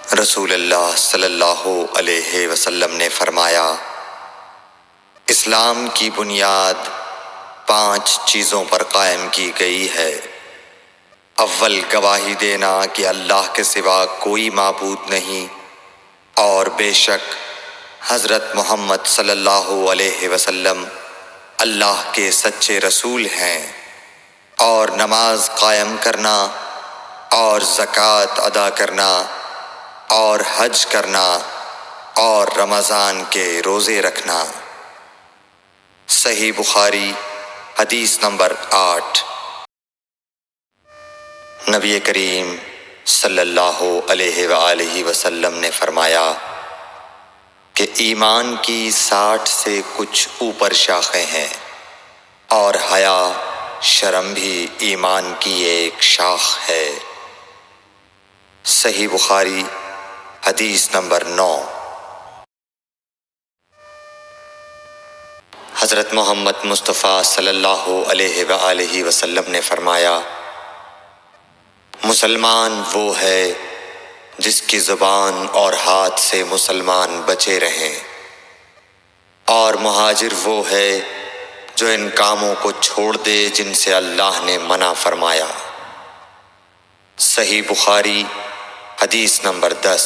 رسول اللہ صلی اللہ علیہ وسلم نے فرمایا، اسلام کی بنیاد 5 چیزوں پر قائم کی گئی ہے۔ اول، گواہی دینا کہ اللہ کے سوا کوئی معبود نہیں اور بے شک حضرت محمد صلی اللہ علیہ وسلم اللہ کے سچے رسول ہیں، اور نماز قائم کرنا اور زکوٰۃ ادا کرنا اور حج کرنا اور رمضان کے روزے رکھنا۔ صحیح بخاری حدیث نمبر 8۔ نبی کریم صلی اللہ علیہ وآلہ وسلم نے فرمایا کہ ایمان کی 60 سے کچھ اوپر شاخیں ہیں، اور حیا شرم بھی ایمان کی ایک شاخ ہے۔ صحیح بخاری حدیث نمبر 9۔ حضرت محمد مصطفیٰ صلی اللہ علیہ وآلہ وسلم نے فرمایا، مسلمان وہ ہے جس کی زبان اور ہاتھ سے مسلمان بچے رہیں، اور مہاجر وہ ہے جو ان کاموں کو چھوڑ دے جن سے اللہ نے منع فرمایا۔ صحیح بخاری حدیث نمبر 10۔